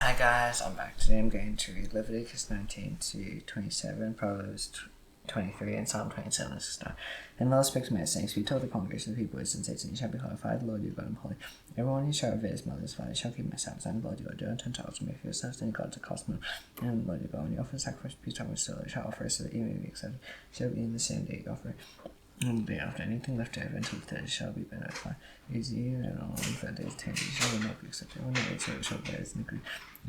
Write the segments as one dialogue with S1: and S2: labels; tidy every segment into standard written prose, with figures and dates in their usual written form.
S1: Hi guys, I'm back. Today I'm going to read Leviticus 19 to 27, Proverbs 23, and Psalm 27 as a start. And the Lord spoke to me, saying, "Speak to all the congregation of the people, and say to them, you shall be horrified, the Lord your God, and holy. Everyone who shall revere his mother's father shall keep my Sabbaths, and the Lord your God, do not turn to idols, make for yourselves any gods that cost money. And the Lord your God, when you offer a sacrifice, peace offering, still shall offer, so that you may be accepted, shall be in the same day you offer it. And the day after, anything left over until the third shall be burnt by. Is you and all for days 10 days shall not be accepted. When the day so it shall bear its iniquity,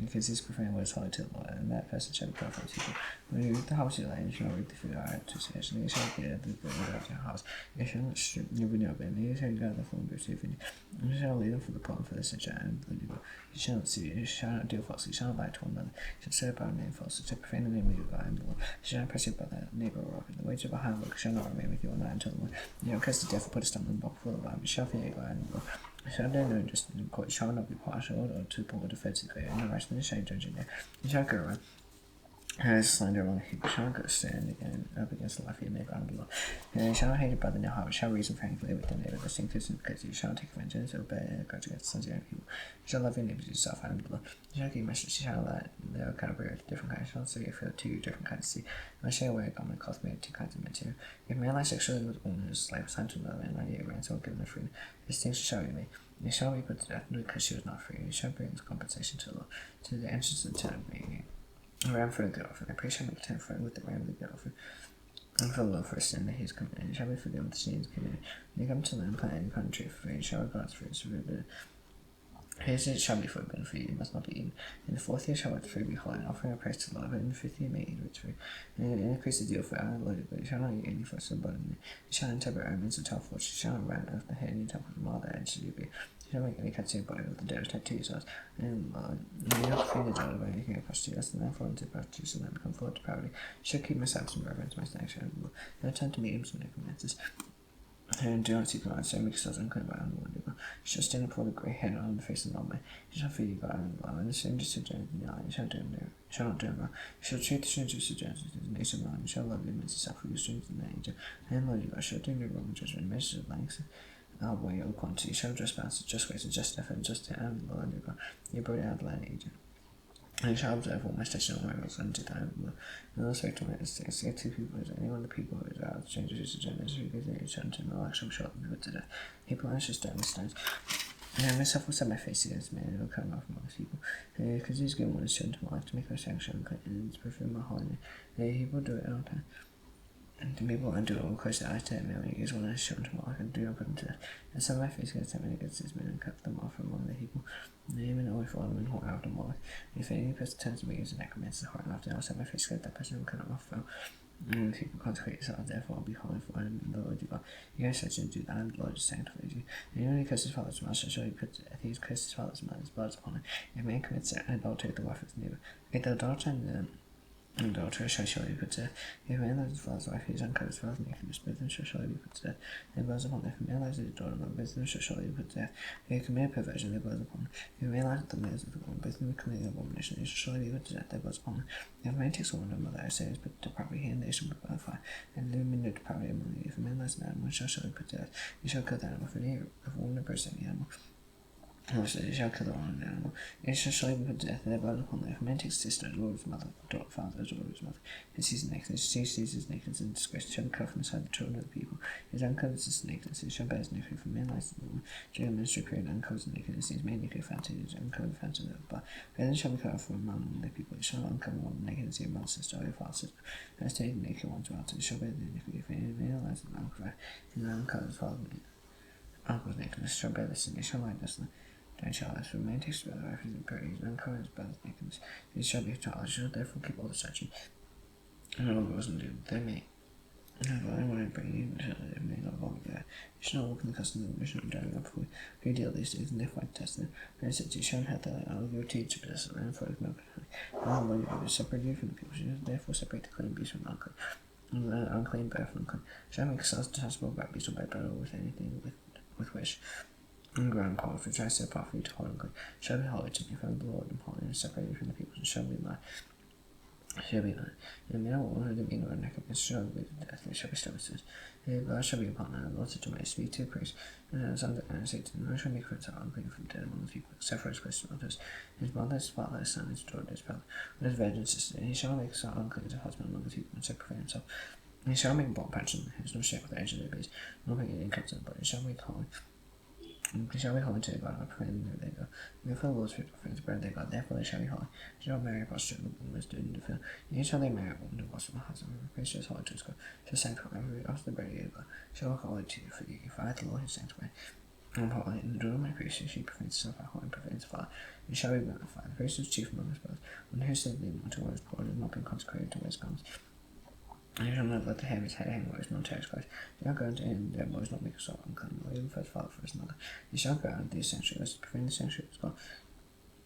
S1: because his profane words follow to the Lord, and that person shall be cut from his people. When you read the house of your land, you shall read the food out to say, and you shall get the good of your house. You shall not strip your vineyard, and you shall gather the full of your vineyard. You shall lead them for the poor and for the sick, and the legal. You shall not see, you shall not deal falsely, you shall not lie to one another. You shall set up our name falsely, you shall profane the name of your God and the Lord. You shall not press your brother, neighbor, or rock. The wage of a hard work shall not remain with you all night until the morning. You know, curse the death, put a stumbling block full of life. You shall fear your God and the Lord. You shall do no injustice in court. You shall not be partial or to the poor or defensive. And the righteousness shall judge in there. You shall go around. As slander among the people shall not go stand again up against the life of your neighbor and the law. And you shall not hate your brother in your heart, but shall reason frankly with your neighbor, listening to him, because you shall not take vengeance or bear a grudge against the sons of your own people. You shall love your neighbors yourself and the law. You shall keep messages, you shall let their category of different kinds, shall serve for 2 different kinds of sea. And shall wear a garment cloth made of 2 kinds of material. If a man lies sexually with a woman who is a slave assigned to another man, 98 ransom given her freedom. These things shall be made. You shall be put to death because she was not free. You shall bring compensation to the law, to the entrance of the tent of meeting. A ram for a good offering. A priest shall make a tent for with the ram of the good offering. And for the law for a sin that he has committed, it shall be forgiven with the sin he has committed. When you come to land, plant any country for free, shall regard its fruits forbidden. His it shall be forbidden for you, it must not be eaten. In the 4th year shall the fruit be holy, and offering a praise to the Lord, but in the 5th year may eat its fruit. And it increases the deal for our Lord, but you shall not eat any flesh of blood in it. You shall interpret omens of 12 watches, you shall not run off the head, and you temple them all that edge of your beard. You shall make any cuts in your body with the dead tattoo yourselves. And you shall not feed the child by anything across to us, and therefore into prostitution, and then become full of depravity. You shall keep my Sabbaths and reverence my sanctuary, and will attend to meetings when it commences. And do not seek my so make yourselves unclean by unworthy people. You shall stand upon the grey head on the face of the Lord. You shall feed your God and the law, and the stranger sojourns in your land. You shall not do him wrong. You shall treat the stranger sojourns in the nation wrong. You shall love your midst yourself for your strangers in the angel. And Lord your God shall do no wrong judgment, measures of length, way or quantity. You shall just balance, just ways, and just effort, and just and the Lord your God. You brought out the land Egypt. And you shall observe all my statutes and my rules unto time. And also to my mistakes, say to people, is anyone the people who is out, strangers who sojourn, as you go to shall to no action shall be put to death. People answer stone with stones. And I myself will set my face against man, and will come out from amongst people. Because these good ones shown to my life to make my sanctuary unclean, and to perfume my holiness. He will do it all time. And the people undo it will close their eyes to him, and use one as shown to my life, and do not put him to death. And set my face against him and against his men, and cut them off from among the people. Name and only for them and whore out of Moloch. If any person turns to me as a necromancer, whore after, I will set my face against that person and cut him off from. And the people consecrate yourselves, therefore be holy for I am the Lord your God. You guys such and do that, and the Lord is sanctified you. Anyone who curses his father's mouth shall surely put to death. He has cursed his father's mouth, his blood is upon him. If a man commits adultery with the wife of his neighbor, if the adulterer and adulterer shall surely be put to death. If a man loves his father's wife, he is uncovered his father's nakedness, both of them shall surely be put to death. Their blood is upon them. If a man lies with his daughter, both of them shall surely be put to death. If they commit perversion, their blood is upon them. If a man lies with the males of the woman, both of them commit abomination, they shall surely be put to death, their blood is upon them. If a man takes a woman of mother, I say, is put to depravity, and they shall be put by fire. And there will be no depravity among you. If a man lies with an animal, he shall surely be put to death. You shall kill the animal. If a woman approaches any animal, also, you shall kill the one animal. It shall surely be put to death, and their blood upon them. If a man takes sister, the Lord of his mother, daughter, father, daughter of his mother, and sees his nakedness, she sees his nakedness and disgrace, shall be cut from the side of the children of the people. He is uncovered his nakedness, he shall bear his iniquity. If a man lies with a woman during the ministry period, uncovers the nakedness, he is made naked, found he is uncovered, found of the blood. Then shall be cut off from among the people. It shall not uncover one nakedness, your mother, sister, or your father's sister. And as taken naked one to altar, it shall bear the iniquity. If any man lies with an uncovered, he is uncovered his father's nakedness, shall bear the sin, he shall lie desolate. Don't shall this remain takes by the wife is impurity, and uncovered his brother's nakedness. It shall be a child, shall therefore keep all the statutes. And all goes and do they may. If anyone I bring you, it may not vomit there. You shall not walk in the customs of the mission of driving up for who deal these days, and therefore I test them. And I said to you, shall have that I will give to you to possess the land for his milk and honey. And the Lord will separate you from the people, you therefore separate the clean beast from the unclean. And the unclean bear from the unclean. Shall make yourselves detestable by beast or by bread or with anything with which. And ground call for try to set apart for you to hold and clean. Shall be holy to me from the Lord and holy, and separate you from the people, and shall be my shall be like, and men will honor the mean or neck and struggle with death, and shall be stubborn. God shall be upon them, and Lord said to my speak to praise. And sons and Satan, I shall make friends are unclean from dead among the people, except for his Christian mothers. His mother, his father, his son, his daughter, his brother, and his virgin sister. And he shall make son unclean as a husband among the people, and separate himself. And he shall make bond patch on his, no shake with the edge of their base, nor make any cuts on the body. He shall make holy. They shall be holy to God, I pray them there they go. And for the Lord's faithful friends, bread they God, therefore they shall be holy. They shall marry a prostitute, and was doing the field. Yet shall they marry a woman divorced from her husband, and praise is holy to his God. Shall sanctify every after the bread of God. Shall look holy to you for you, for I, the Lord, who sanctified. I'm holy, and the daughter of my priest, she prevents herself by holy and prevents the father. And shall be magnified. The priest is chief among his brothers. When who said the one to what is poor, has not been consecrated to his garments. And you shall not let the hair of his head hang where his non tears Christ. You shall go unto him, therefore is not make yourself unclean, or even for his father, for his mother. You shall go out into the sanctuary, lest prevent the sanctuary of God.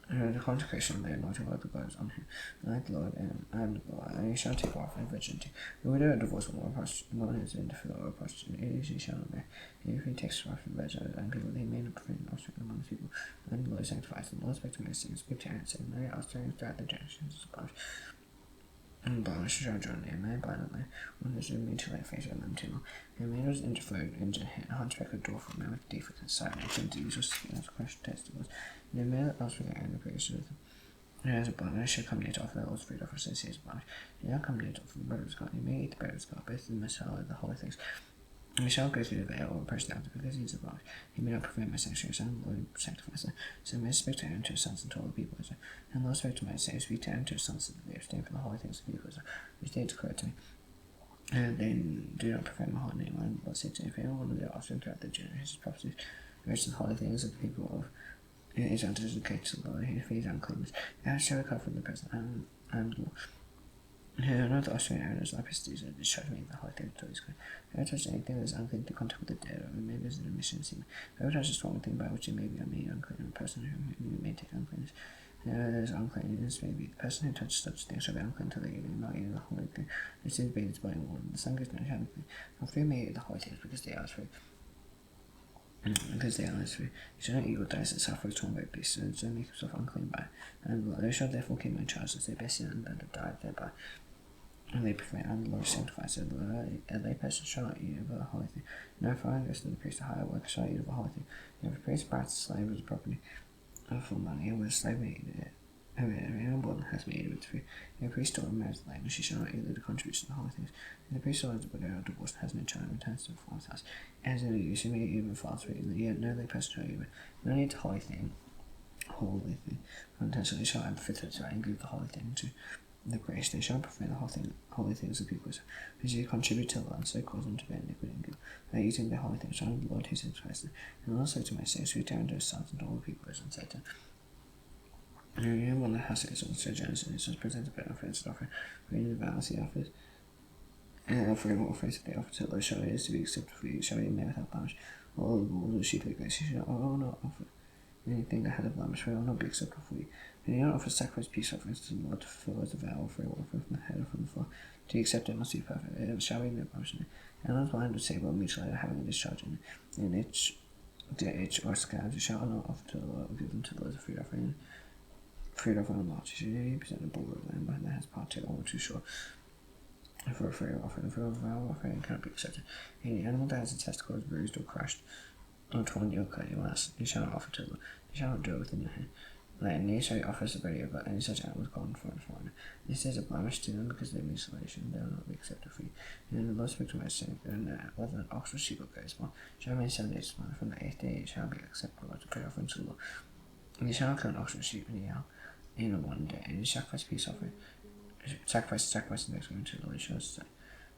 S1: And the consecration of the anointing oil of God is on him. And I, the Lord, I am the Lord, and you shall take off his virginity. The widow or divorced woman or prostitute, one who is in the field or prostitute, he shall not marry. And if he takes wife from virgin and people, he may not prevent the offspring among the people. And the Lord sanctifies them. The Lord spake to Moses, and speak to Aaron, saying, Marry offspring throughout the generations of God. And Banish shall join the man violently, when there's no mutilate face of them too long. And man was interfered into a hunchback of door for man with defects in sight, and came to use his skin as crushed testicles. And the man that asked for the iron praise with them. And as a banish shall come near to offer the Lord's food, offer says he is a banish. And shall come near to offer the bread of God. He may eat the bread of God, both the Messiah and the holy things. And he shall go through the veil or press down because he is a banish. He may not prevent my sanctuary, son, the Lord sanctifies him. So Moses spake to Aaron to his sons and to all the people. And the Lord spoke to Moses, saying, Speak to Aaron to his sons, that they abstain from the holy things of the people, which they declare to me. And then do not profane my holy name. And the Lord said to him, If anyone of their offspring throughout the generations prophecies, which the holy things of the people of is unto the gates of the Lord, if he is uncleanness, Aaron shall recover from the present, and the Lord. And none of the offspring Aaron is leprosy, and discharge me in the holy thing until he's clean. Whoever touches anything that is unclean to contact with the dead, or may visit a mission semen. Whoever touches a strong thing by which it may be made unclean, or a person who may take uncleanness. Whoever there is uncleanness may be. The person who touches such things shall be unclean until they eat it, not eating the holy thing. It is bathed his body in water. The sun goes down, shall be clean. And free may eat the holy things, because they are free. Because they are free. You shall not eat what dies itself, for it's torn by beasts, and so make himself unclean by. And they shall therefore keep my charge, as they best sin and have died thereby. And they prevent, and the Lord sanctifies it. A lay person shall not eat of a holy thing. No foreign goes to the priest, a higher worker shall eat of a holy thing. And if a priest buys a slave as property for money, and with a slave may eat it, anyone has made it with free. If a priest or marries the land, she shall not eat the contribution of the holy things. If the priest or the widow or divorced has no child, returns to the father's house. As in the she may eat even false free, yet no lay person shall eat it. No need to holy thing. Unintentionally shall I befit her to and give the holy thing to the grace. They shall profane the holy things of people, which they contribute to the land, so cause them to bear iniquity and guilt. By eating their holy things, shall the Lord who sanctifies them. And also to my saints, who turn to his sons and all the people, and say to one that has his own sojourners and his sons present a better offense and offering, bringing the vows he offers. And offering all offense that they offer to the Lord shall it is to be accepted for you, shall be made without blemish. All the bulls of the sheep of grace, you shall not offer anything that had a blemish, for it will not be acceptable for you. And you don't offer sacrifice peace offerings to the Lord to fulfill as a vow, for it will from the head or from the floor. To be accepted, it must be perfect. It shall be no blemish in it. And those blind would say, well, mutilated, having a discharge in it. And itch or scabs, you shall not offer to the Lord, or give them to the Lord as a food offering. Fruit offering on lot, you should present a bull or lamb behind that has part tail or too short. For a free offering, for a vow offering cannot be accepted. Any animal that has a testicle is bruised or crushed, or torn, you will cut your last. You shall not offer to the Lord. You shall not do it within your hand. And ye shall offer the body of any such animal is gone for a foreigner. This is a blemish to them because of their mutilation, they will not be accepted for you. And the Lord spoke to my saying, whether an ox or sheep or goat small, shall remain 7 days small. From the 8th day it shall be acceptable to pray offering to the Lord. And you shall not kill an ox or sheep in 1 day, and you sacrifice peace offering. Sacrifice the next one to the Lord. You shall say,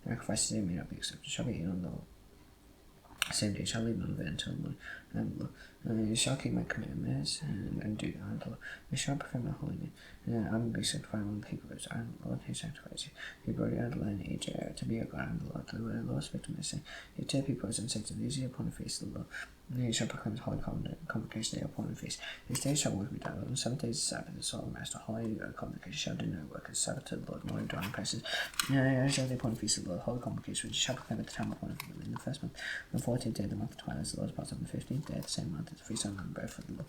S1: the sacrifices they may not be accepted, shall be eaten on the same day, shall leave none of it until the morning. And you shall keep my commandments and do them. And you shall perform my holy name. And I will be sanctified among the people. I am the Lord who sanctifies you. He brought you out of the land in Egypt to be a God. I am the Lord. The Lord spake to me, saying, You tell people and say to them, These are upon the face of the Lord. And you shall proclaim the holy convocation day upon the face. These days shall work be done. On 7 days is Sabbath, the solemn rest. A holy convocation shall do no work. It's Sabbath to the Lord, morning dwelling places. And shall be upon the feast of the Lord, holy convocation, which you shall proclaim at the time appointed for them in the first month. On the 14th day of the month of twilight, the Lord's part on the 15th day of the same month, is the feast of unleavened bread for the Lord.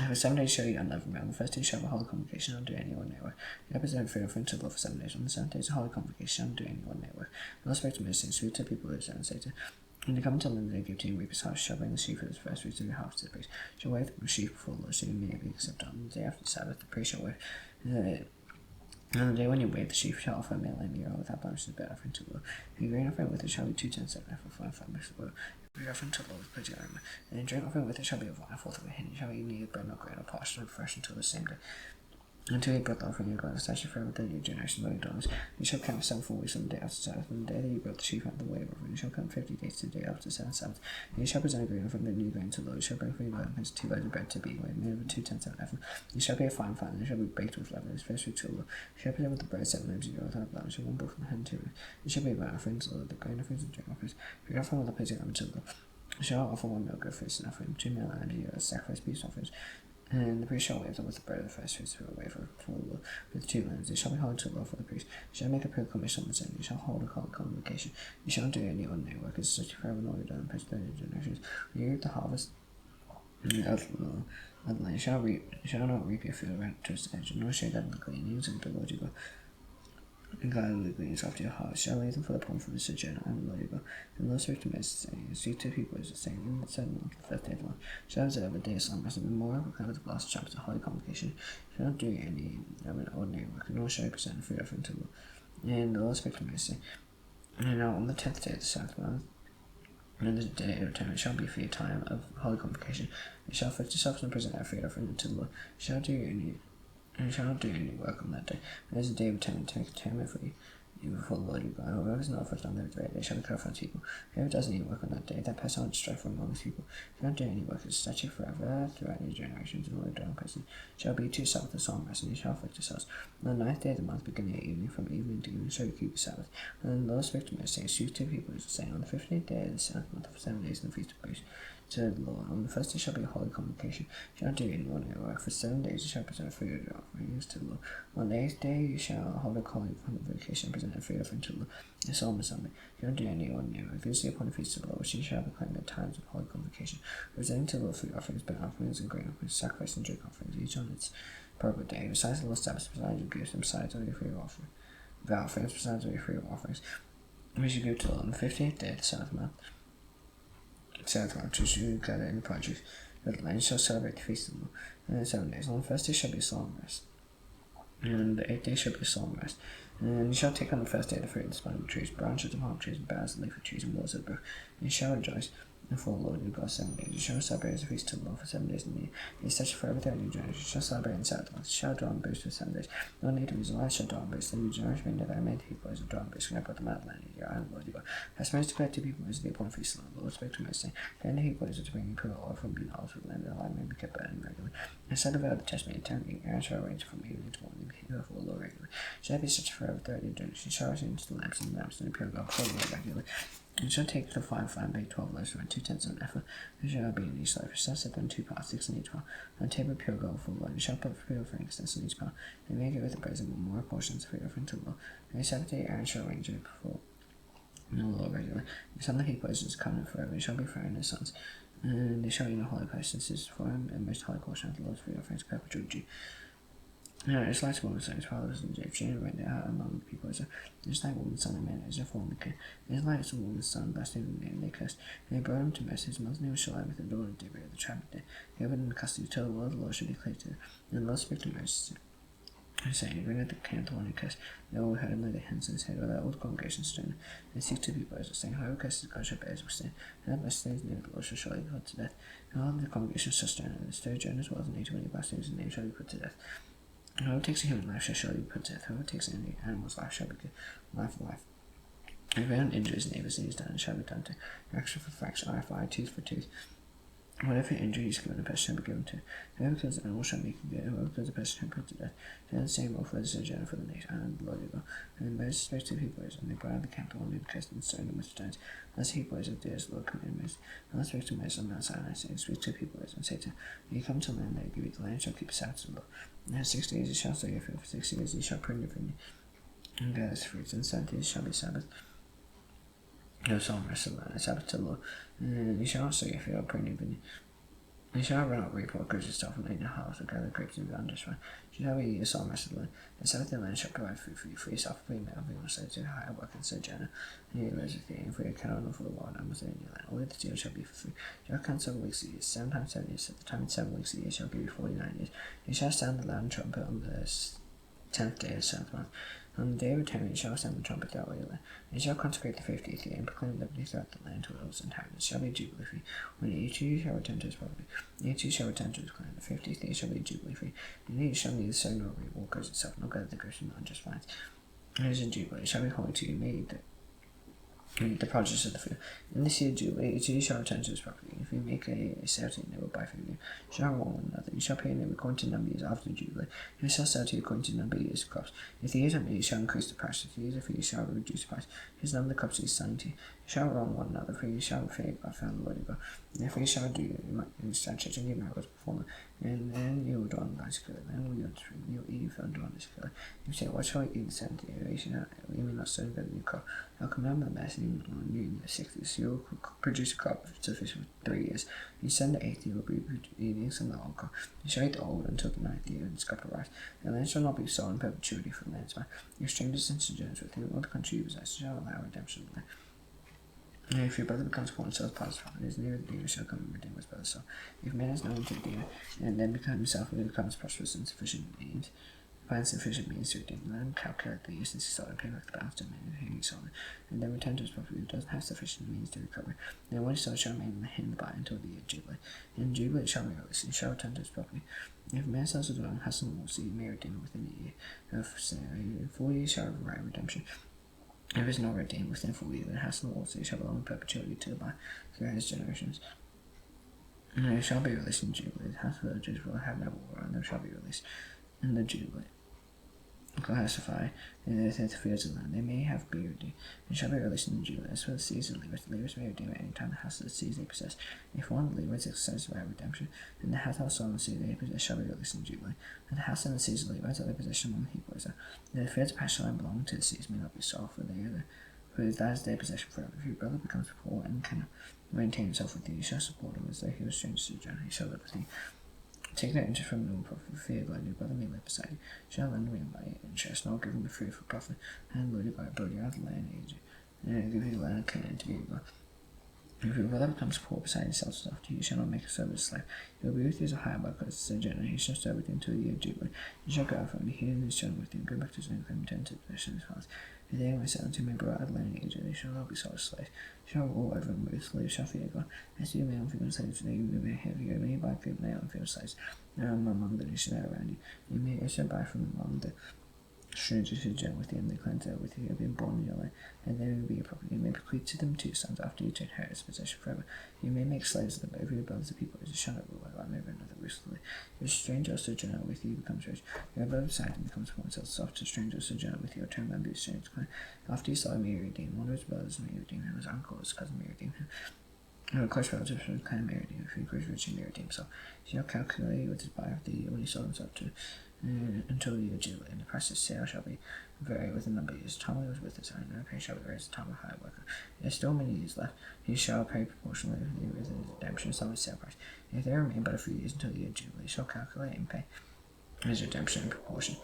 S1: For 7 days shall you unleavened bread. On the first day shall be a holy convocation, not do any ordinary work. You represent free offering to the Lord for 7 days. On the 7th day is a holy convocation, not do any ordinary work. The Lord spake to Moses, speak to people of Israel, and say to when they come until the day give to you and reap his house, shall bring the sheaf of his first fruits of your house to the priest. Shall wave the sheaf before the Lord, so you may be accepted. On the day after the Sabbath, the priest shall wave. On the day when you wave the sheaf, shall offer a male lamb year old without blemish as a burnt offering to the Lord. And your grain offering with it shall be 2/10 of an ephah, 5 bushels of oil. Your offering to the Lord is pledged aroma. And your drink offering with it shall be of wine, a fourth of a hin. You shall eat neither bread nor grain or parched or fresh until the same day. Until you brought the offering, you God the statute forever within your generation of $1 million. You shall count 7 full weeks on the day after the Sabbath. On the day that you brought the sheaf out of the wave offering, you shall count 50 days to the day after the 7th Sabbath. And you shall present a grain offering the new grain to the Lord. You shall bring for your Lord 2 loaves of bread to be weighed, made of 2/10 of an ephah. You shall be a fine flour, and it shall be baked with leaven. It's first fruit to the Lord. You shall present with the bread 7 loaves of your without blemish, and 1 bull from the hen to it. It shall be a burnt offering to the Lord, the grain offerings and drink offerings. For your offering with a pledging aroma to the Lord. You shall offer 1 male goat for a sin offering, 2 male lambs a year as sacrifice peace offerings. And the priest shall wave them with the bread of the first fruits for a wafer for the Lord. With 2 lambs, they shall be holy to the Lord for the priest. You shall make a pilgrimage on the same. You shall hold a convocation. You shall not do any ordinary work, as such forever nor done in presbyterian generations. When you reap the harvest of the land, you shall not reap your field right to its edge, nor shake out the gleanings of the Lord your God. And God the gleanings after your harvest shall leave them for the poor from the sojourner. I am the Lord your God. And the Lord spake to Moses, saying, speak to people as saying, in the 7th month, the 1st day of the month, shall observe a day of solemn rest and memorial, proclaim the last chapter of holy convocation. Shall not do any ordinary work, nor shall you present a free offering to the Lord. And the Lord spake to Moses, saying, and now on the 10th day of the 7th month, and the day of return, it shall be for your time of holy convocation. You shall afflict yourself and present a free offering to the Lord. You shall not do any work on that day. It is a day of atonement to make atonement for you before the Lord your God. Whoever is not afflicted on that day, they shall be cut off from people. Whoever does any work on that day, that person will strife from among his people. If you don't do any work, it's a statute forever throughout your generations, and all your dwelling places shall be to your Sabbath a solemn rest, and you shall afflict yourselves. On the 9th day of the month, beginning at evening, from evening to evening, shall you keep the Sabbath. And then the Lord spake to Moses, saying, speak to people, saying, on the 15th day of the 7th month, for 7 days in the feast of booths, to the Lord. On the first day shall be a holy convocation. You shall not do any ordinary work. For 7 days you shall present a free offerings to the Lord. On the 8th day you shall hold a holy convocation and present a free offering to the Lord. A solemn assembly. You shall not do any ordinary work. This is the appointed feast of the Lord, which you shall proclaim at times of holy convocation, presenting to the Lord free offerings, burnt offerings, and grain offerings, sacrifice and drink offerings, each on its proper day. Besides the Lord's Sabbath, besides your gifts, and besides all your free offerings, besides all your free offerings, which you give to the Lord on the 15th day of the 7th month. 7th month, which you gather in the produce of the land, shall celebrate the feast of the Lord. And 7 days. On the first day shall be a solemn rest. And the 8th day shall be a solemn rest. And you shall take on the first day the fruit of the splendid trees, branches of palm trees, and boughs of leafy trees, and waters of the brook. And you shall rejoice before the Lord your God 7 days. You shall celebrate as a feast to the Lord for 7 days in the year. It is such forever throughout your generation. You shall celebrate in the Sabbath month. You shall dwell in booths for 7 days. No native Israelites shall dwell in booths. Then your generation may never have made people as a dwell in booths. When I brought them out of the land of your island, Lord your God. As Moses declared to people as the appointed feast of the Lord spake to Moses, saying, command the Hebrews to bring pure oil from being olives for the land of the land may be kept burning regularly. And set about the testimony and Aaron shall arrange from evening to morning before the Lord regularly. Shall be such forever throughout your generation. You shall arrange the lamps and the lamps and the pure God before the Lord regularly. You shall take the fine bake 12 loaves for 2/10 of an ephah. There shall be in each loaf. You shall set them 2 parts, 6 in each part. On a table of pure gold for the Lord. You shall put free offerings 6 in each part. And make it with the brazen more portions of free offering to the Lord. And the 7th day Aaron shall arrange it before the Lord regularly. The son of the Hebrews is covenant forever. He shall be Pharaoh and his sons. And they shall eat in a holy place. This is for him and most holy portion of the Lord's free offerings, perpetual Jew. No, it's like a woman's son, his father was an Egyptian, and went out among the people as a it's like a woman's son, and man as a fornicator. It is like a woman's son, blaspheming the name they cursed. And they brought him to Moses. His mother's name was Shalom, with the daughter of Deborah, the tribe of Dan. They opened in custody to the Lord should declare to them. And the Lord spake to Moses, saying, bring out the camp the one who cursed. They all heard him lay their hands on his head, while the old congregation stood. And 62 people as saying, whoever curses God shall bear his sin. And that blasphemes the name of the Lord shall surely be put to death. And all the congregation shall stand, and the sojourner as well as the native when he blasphemes his name shall be put to death. Whoever takes a human life shall surely be put to death. Whoever takes any animal's life shall be given life for life. And if anyone injures his neighbour, sin is done, and shall be done to fracture for fracture, eye for eye, tooth for tooth. Whatever injury is given, a person shall be given to. Whoever kills an animal shall be condemned. Whoever kills a person shall be put to death. And the same will for the sojourner for the nation, and the Lord your God. And Moses spake to the Hebrews, and they brought out the camp the one who cursed and stoned them with stones. Thus the Hebrews of the Lord commanded Moses. And thus spake to Moses on Mount Sinai, saying, speak to the Hebrews, and say to them, when you come to land, they give you the land, shall keep a Sabbath to the Lord. And in 6 days you shall sow your field, for 6 days you shall prune your vineyard, and gather its fruits, and 7 days shall be Sabbath. No solemn rest of the land, a Sabbath to the Lord. And you shall not sow your field, prune your vineyard. You shall run out reap what goods yourself and lay in your house, or gather grapes in your underside. You shall eat your soul rest of the land. The Sabbath land shall provide food for yourself, for your male, for your slave, to hire work and sojourner, and you live with you, and for your cattle and for the wild animals in your land. All the deal shall be for food. You shall count 7 weeks a year, 7 times 7 years, at the time of 7 weeks a year shall give you 49 years. You shall sound the loud trumpet on the 10th day of the 7th month. On the day of atonement you shall sound the trumpet throughout all your land. You shall consecrate the 50th year, and proclaim liberty throughout the land to wills and tyrants. It shall be a jubilee free. When each of you shall return to his property, each of you shall return to his clan. The 50th year shall be a jubilee free. And each shall neither sow nor reap what goes itself, nor gather the grapes from unjust vines. It is a jubilee. It shall be holy to you. May eat the produce of the field. In this year jubilee, each of you shall return to his property. If you make a sale to your neighbor, buy from you, you shall wrong one another. You shall pay your neighbor according to the number of years after the jubilee. You shall sell to you according to the number of years of crops. If the years are made, you shall increase the price. If the years are few, you shall reduce the price. His number of the crops he is selling to you. You shall wrong one another, for you shall fear God, found the Lord your God. Therefore you shall do you shall church and give miracles before him, and then you will dwell in God's security. Then will you will eat your food and dwell in security. You say, what shall we eat in the 70th year? You may not sow together new crop. I'll command my master in the 60th, so you will produce a crop sufficient for 3 years. You send the 8th, you will be eating some of the old crop. You shall eat the old until the 9th year, and its crop arrives. The land shall not be sold in perpetuity for the land's man. Your strangers and sojourners with you, all the country you possess, shall allow redemption of the land. And if your brother becomes poor and sells part of his property, his near redeemer shall come and redeem his brother. So, if man is known to redeem it, and then himself becomes prosperous and finds sufficient means to redeem, let him calculate the years since he sold and pay back the balance to the man who he sold it, and then return to his property who doesn't have sufficient means to recover. Then what he sold shall remain in the buy until the year of Jubilee. In Jubilee it shall be released, and shall return to his property. If a man sells a dwelling and has some loss, he may redeem it within a year. In 4 years shall have right redemption. If it is not redeemed within 4 years, then it has no loss, it shall belong in perpetuity to the buy throughout his generations. And it shall be released in Jubilee. The house of villages will have no war, and they shall be released in the Jubilee. Classify in the fields of land. They may have be redeemed, and shall be released in the Jubilee. As for the seas of Levites, the Levites may redeem at any time the house of the seas they possess. If one of the Levites exercises right redemption, then the house also on the sea they possess shall be released in Jubilee. And the house and the seas of Levites are their possession among the Hebrews. The fields of pasture land belonging to the seas may not be sold, for that is their possession forever. If your brother becomes poor and cannot maintain himself with you, you shall support him as though he was strange to Jun. He shall live with you. Take no interest from him, profit for fear God, your brother may live beside you. Shall lend him by interest, nor give him the fruit for profit, and Lord your God build you out of the land age, and give you the land and clean to be your God. If your brother becomes poor beside himself stuff to you, shall not make a servant slave. He will be with you as a hire by God's sojourner, he shall serve with you until the year of Jubilee. You shall go out from he and his children with you, and go back to his own claim, return to the possession of his fathers. If they are settled to may brought out of the land in Egypt, they shall not be sold as slaves. Shall rule over them with slaves, shall fear God. As you male and female slaves, they may have you, may buy male and female slaves. Among the nations that are around you. You may also buy from among the strangers who join with you, and the clans that are with you have been born in your land, and they will be your property. You may bequeath to them 2 sons after you to inherit its possession forever. You may make slaves of them over your brothers, the people, as you shall not rule over another ruthlessly. If a stranger or sojourner with you becomes rich, your brother beside him becomes poor and sells himself to a stranger or sojourner with you, or turn and be a stranger's clan. After you sell him, may you redeem one of his brothers, may you redeem him, his uncle or his cousin may redeem him. No close relatives from the clan may redeem. If he grows rich, he may redeem himself. He shall calculate with his buyer of the year when he sold himself to until the year of Jubilee, and the price of sale shall be vary with the number of years. Tom was with his own, no pay shall be raised the time of hire worker. There are still many years left. He shall pay proportionally with his redemption some of his sale price. If there remain but a few years until the year of Jubilee, he shall calculate and pay his redemption in proportion.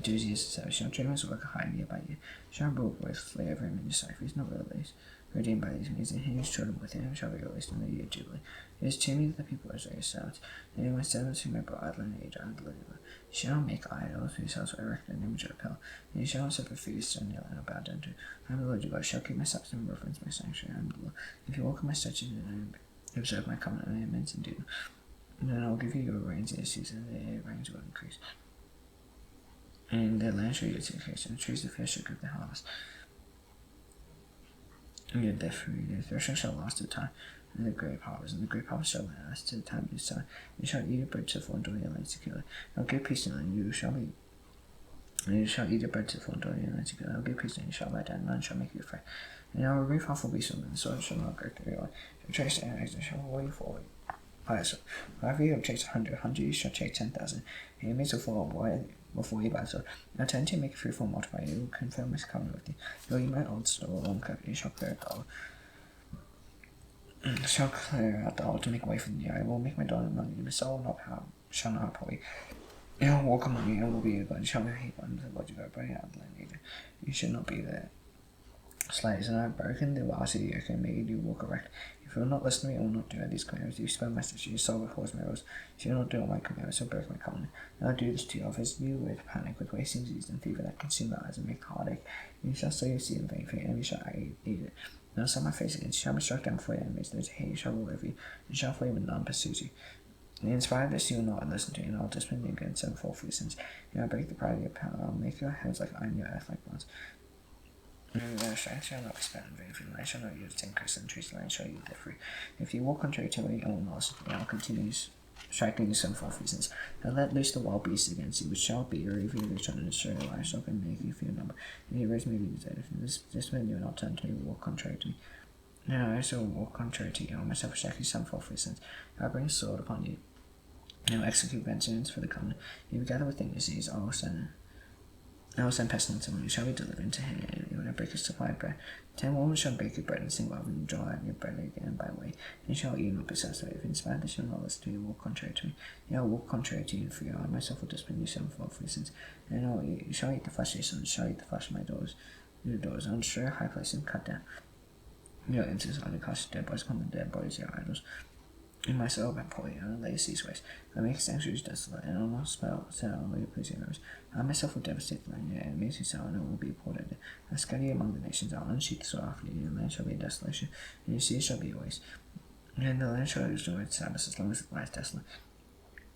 S1: 2 years to service shall treat him as a worker hired year by year. Shall rule ruthlessly over him in his sight, for he is not released. Redeemed by these means, and his children with him shall be released in the year of Jubilee. It is to me that the people of Israel servants, and my servants whom I brought idle in age and delivered. You shall make idols whose house are erected an image of a pillar, and you shall not separate feasts and kneel and bow down to. I am the Lord your God, shall keep my Sabbaths and reverence my sanctuary. I am the Lord. If you walk in my statutes and observe my covenant and amends and do them, then I will give you your rains in the season, and the rains will increase. And the land shall yield its increase, and the trees of the field shall give their harvest. And your death for the threshing shall last to the time, and the grape harvest, and the grape harvest shall last to the time of its time. You shall eat your bread to the full and dwell in your land securely. I will give peace to the land, you shall eat your bread to the full and dwell in your land securely. I will give peace to you, you shall lie down, and none shall make you afraid. And I will remove awful beasts from them, the sword shall not go through your life. Shall chase and eggs, and shall roll you forward. However you have chased 100 you shall chase 10,000. And you may so fall before you by the sword. Now turn to make fruitful and multiply, you will confirm his covenant with you. Though you might old store or long covenant, you shall clear it all. shall clear out the hall to make way for the year. I will make my dwelling among you. My soul shall not pollute. You will walk among you and will be your God. You shall be one with the Lord your God, bring out the land either. You should not be there. Slaves, and I have broken the last of the yoke and made you walk erect. If you will not listen to me, I will not do these commandments. If you spend my statutes, you soul before my rules. If you will not do all my commandments, I will break my covenant. And I will do this to you. I'll visit you with panic, with wasting disease and fever that consume the eyes and make heartache. You shall sow your seed in vain, for your enemy shall eat it. And I will set my face against you. Shall be struck down for your enemies. Those who hate you shall rule over you, and shall flee when none pursues you. And in spite of this, you will not listen to me, and I will discipline you again sevenfold for your sins. And I will break the pride of your power. I will make your heads like iron, your earth like bronze. And their strength shall not be spent in vain, for the land shall not use its increase, and the trees of the land shall yield their fruit. If you walk contrary to me, I will not listen to me. I will continue striking you sevenfold for your sins. And let loose the wild beasts against you, which shall be your evil, which shall destroy your livestock, and make you fear number. And you raise me to be dead. If this man you will not turn to me, will walk contrary to me. Now I also will walk contrary to you, and myself will strike you sevenfold for your sins. I will bring a sword upon you, and I will execute vengeance for the covenant. You will gather within your seas, I will send pestilence among you, shall be delivered into him, and when I break his supply of bread. 10 women shall bake your bread and sing while you draw out your bread again by way, and you shall eat and not be satisfied. If in spite of this you will not listen to me, you walk contrary to me. I will walk contrary to you, for I myself will discipline you sevenfold for your sins. And you shall eat the flesh of your sons, shall eat the flesh of my daughters. Your daughters, I will destroy your high place and cut down your incense, I will cast dead bodies upon the dead bodies of your idols. In my soul I pour you, and I lay cease waste. I make sanctuaries desolate, and I will not settle your pleasing rose. I myself will devastate the land, your enemies who sow, and it will be poured out. I scatter you among the nations, I will unsheath the soil after you, and the land shall be a desolation, and your seas shall be a waste. And the land shall enjoy its Sabbath as long as it lies desolate.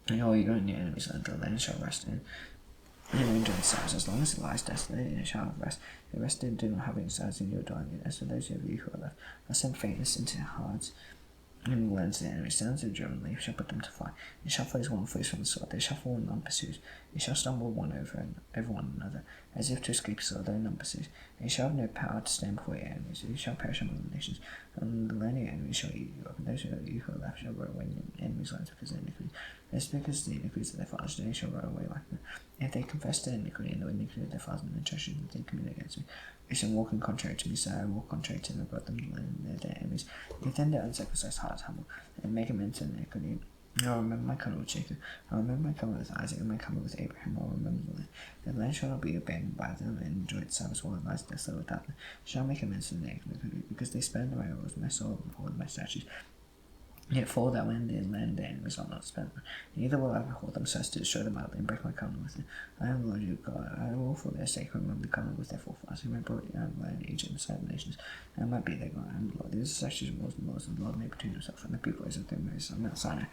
S1: And all you and your enemies' land, the land shall rest in. And enjoy its Sabbath as long as it lies desolate, and it shall have rest. The rest do not have any sides in your dwelling. As for those of you who are left, I send faintness into their hearts. And the lands of the enemy stands of German leaf shall put them to flight. They shall flee as one flees from the sword. They shall fall and none pursues. They shall stumble one over one another, as if to escape sword, though none pursues. They shall have no power to stand before your enemies. You shall perish among the nations. And the land of your enemies shall eat you up. And those of you who are left shall roll away in your enemies' lands because of their iniquity. This is because the iniquities of their fathers they shall roll away like them. If they confess their iniquity and the iniquity of their fathers and the treachery that they commit against me, they shall walk in contrary to me, so I walk contrary to them and brought them to the land of their enemies. If then their uncircumcised hearts humble, and make amends to iniquity, I will remember my covenant with Jacob. I will remember my covenant with Isaac, and my covenant with Abraham. I will remember the land. The land shall not be abandoned by them, and enjoy its Sabbath while it lies desolate without them. Shall make amends to the iniquity, because they spurned my rules, my soul, and forward my statutes. Yet for that land the enemies will not spend them. Neither will I behold them so as to destroy them utterly and break my covenant with them. I am the Lord your God. I will for their sake remember the covenant with their forefathers, whom I brought out of the land of Egypt and the nations. And I might be their God. I am the Lord. These are statutes and laws of the Lord made between himself and the people as if they were Moses on Mount Sinai.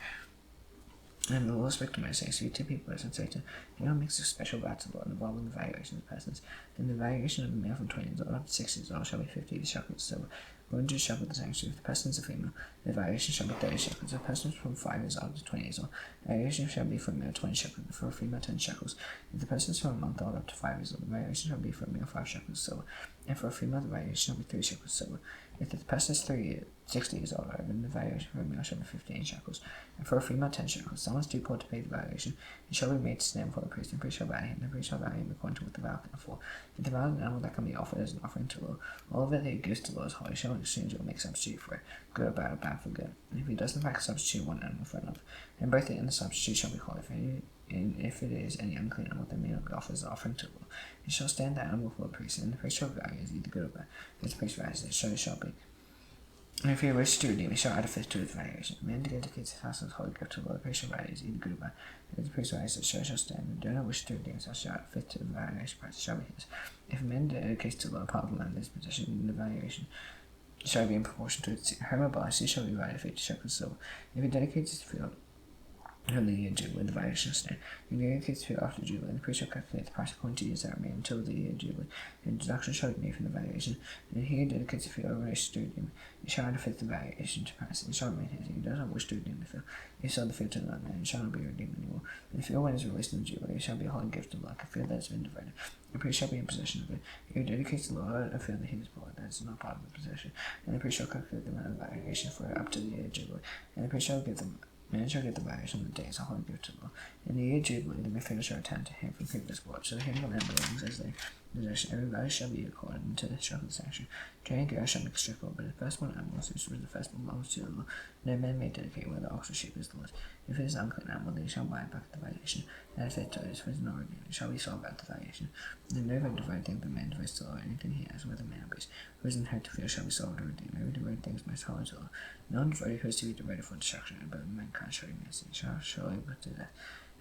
S1: And the Lord spoke to Moses, speak to people and say to him, do not mix a special vow to the Lord involving the valuation of persons. Then the valuation of a male from 20 years old up to 60 years old shall be 50 shekels of silver. 100 shekels of the sanctuary. If the person is a female, the valuation shall be 30 shekels. If the person is from 5 years old to 20 years old, the valuation shall be for a male 20 shekels, and for a female 10 shekels. If the person is from a month old up to 5 years old, the valuation shall be for a male 5 shekels of silver, and for a female the valuation shall be 3 shekels of silver. If the person is 60 years old, then the valuation for a male shall be 15 shekels, and for a female 10 shekels. Someone is too poor to pay the valuation, it shall be made to stand before the priest, and the priest shall value him, and the priest shall value him according to what the vow can afford. If the vow is an animal that can be offered as an offering to the Lord, all of it that he gives to the Lord is holy, shall in exchange will make substitute for it, good or bad, or bad for good. And if he does in fact substitute one animal for another, then both it and the substitute shall be holy. And if it is any unclean animal that may not be offered as an offering to the Lord, it shall stand that animal before the priest, and the priest shall value it as either good or bad. If the priest values it, so it shall be. And if he wishes to redeem, he shall add a fifth to his valuation. A man dedicates his house as holy gift to the Lord, the priest shall value it as either good or bad. If the priest values it, so it shall stand. And do not wish to redeem his house, shall add a fifth to the valuation price, it shall be his. If a man dedicates to the Lord part of the land in his possession, then the valuation shall be in proportion to its home by, so shall be valued at 50 shekels of silver. If he dedicates his field from the year Jubilee, the valuation shall stand. If he dedicates the field after Jubilee, the priest shall calculate the price according to years that remain until the year Jubilee. And deduction shall be made from the valuation. And if he dedicates the field in relation to redeem, he shall add a fifth of the valuation to price, and it shall remain his. If he does not wish to redeem the field, he sold the field to another man, it shall not be redeemed anymore. And the field, when it is released in the Jubilee, it shall be a holy gift of like a field that has been divided. The priest shall be in possession of it. If he dedicates the Lord a field that he has bought, that is not part of the possession, and the priest shall calculate the amount of valuation for it up to the year Jubilee, and the priest shall give them. Man shall get the valuation of the days a holy gift to the Lord. In the year Jubilee, the field shall return to him from previous bought, so the him the land belongs as they Everybody shall be according to the shepherd's section. Train girl shall make strickle, but the firstborn animal which was the firstborn belongs to the Lord. No man may dedicate whether ox or sheep is the Lord. If it is an unclean animal, they shall buy it back at the valuation. And if it is for not renewed, it shall be sold back at the valuation. Then no devoted thing the man devotes to the Lord, anything he has, whether man or beast, who is inherited to field shall be sold or redeemed. Every devoted thing is most holy to the Lord. No one devoted who is to be devoted for destruction, but mankind shall be mercy, shall surely put to death.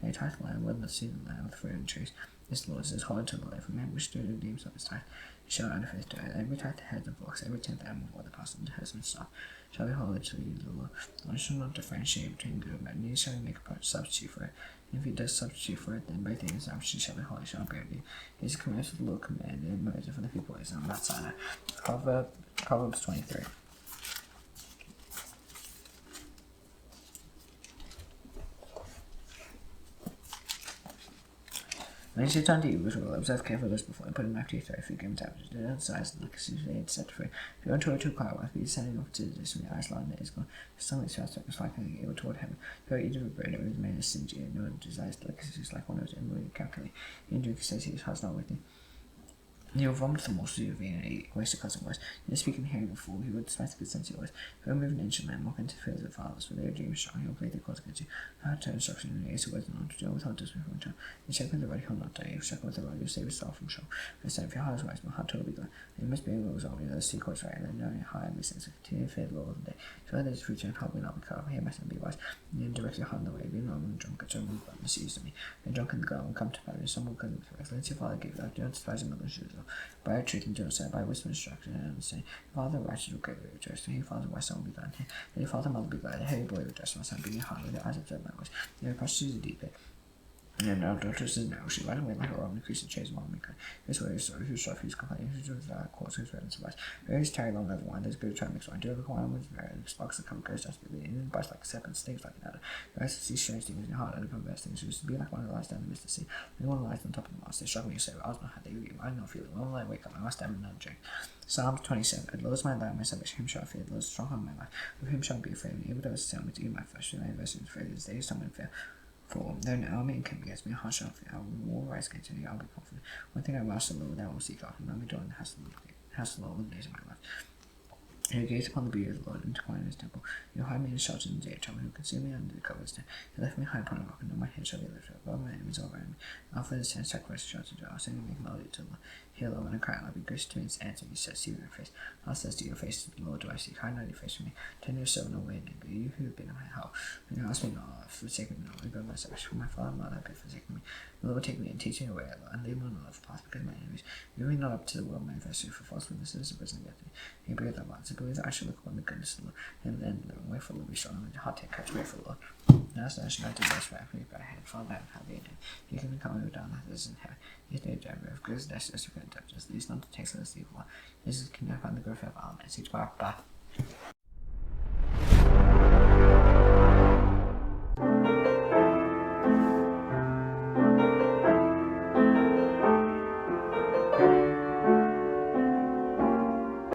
S1: A tithe land will not see the land with fruit and trees. This Lord is hard to the life of man which to redeem of his tithe. Shall add a fifth to it. Every tithe to heads of flocks, every 10th animal for the pasture to herdsman's stock, shall be holy to you, the Lord. One shall not differentiate between good and bad, neither shall he make a substitute for it. And if he does substitute for it, then both things shall be holy, shall be redeemed. His commands of the Lord commanded, and Moses for the people is on that side. Proverbs 23. When you sit on the evil rule, observe carefully this before and put him after your throat. If you give him tablets, do not size the liquor set free. If you want to too quiet, wife, be sending off to this from your eyes long days gone. Stomach swells like an able toward heaven. You eat of a bread or his man is stingy, and no one desires delicacies like one of them will calculate. You drink says his heart's not with you. You will vomit the morsel you have eaten and eat, waste your cousin was. You speak in hearing a fool, he would despise the good sense of yours. If you remove an ancient man, walk into fields of fathers, for their dreams strong, he will play their cause against you. How to instruction in the ears of words not to do without discipline from a child. You check with the rod, he will not die. You check with the rod, you save yourself from show. Instead, if your heart is wise, my heart will be glad. You must be able to resolve your secrets right, and then knowing your heart and be sensitive. Continue to fear the Lord all the day. So that is future and hope will not be cut off. Here must not be wise. And then direct your heart in the way. Be not drunk, a drunk, but misused to me. And drunk in the girl will come to marry. Someone will come to correct. Let your father give you. Do not despise your mother's shoes. By a truth and genocide, by wisdom and instruction and understanding. Your father righteous will greatly rejoice. And your father wise son will be glad. And your father mother will be glad. Hey boy rejoice, my son, be your heart with your eyes observe my voice. Your prostitute is a deep pit. And our daughters is now, she ran away like a Roman, increased the chase among mankind. This way is sorry, whose strife, whose complaint, whose cause, whose red and survives. Various tarry long over wine, there's good try mix wine. Do the wine with marriage, sparks the cover, goes just be and bites like a serpent, stings like an adder. The rest see strange things in your heart, and the best things, who is to be like one who lies down in the midst of the sea. And one lies on top of the mast, they struggle, you say, I was not had they you, I'm not feeling well, I wake up, I must have another drink. Psalm 27. The Lord is my light, my salvation, him shall I fear, the Lord is strong on my life. Of him shall I be afraid, and able to tell me to eat my flesh, and my adversary is afraid of his days, someone fail. For though an army encamp against me, heart shall fear. I will war rise against me, I will be confident. One thing I will ask the Lord, that I will seek after, and let me dwell in the house of the Lord all the days of my life. You gaze upon the beauty of the Lord and inquire in his temple. You hide me in the shelter in the day of trouble, who conceal me under the covers of You left me high upon a rock, and on my head shall be lifted up. Above my enemies all around me. I'll his hand sacrifice shelter to I'll sing and make melody to the Lord. Hear low and I cry, I'll be gracious to me and answer me, says to your face. I'll says to your face, Lord, do I seek? Hide not your face from me. Turn your servant away in anger, you who have been in my help. And you ask me not, forsake me not, regard my salvation. For my father and mother have forsaken me. The Lord take me and teach me away, and lead me on the left path because of my enemies. Give me not up to the world manifesto, for false witnesses have risen against me. You bring that once. I believe that I shall look upon the goodness of the Lord, and then the way for the Lord be strong, and the heart take courage, wait for the Lord. Now so I should not do this for me, but I had fall down and have the name. You can become me down that is in heaven. His day driver of grace, that's just a good touch. These not to take so evil. This is kingdom upon the growth of all men. 6 bar.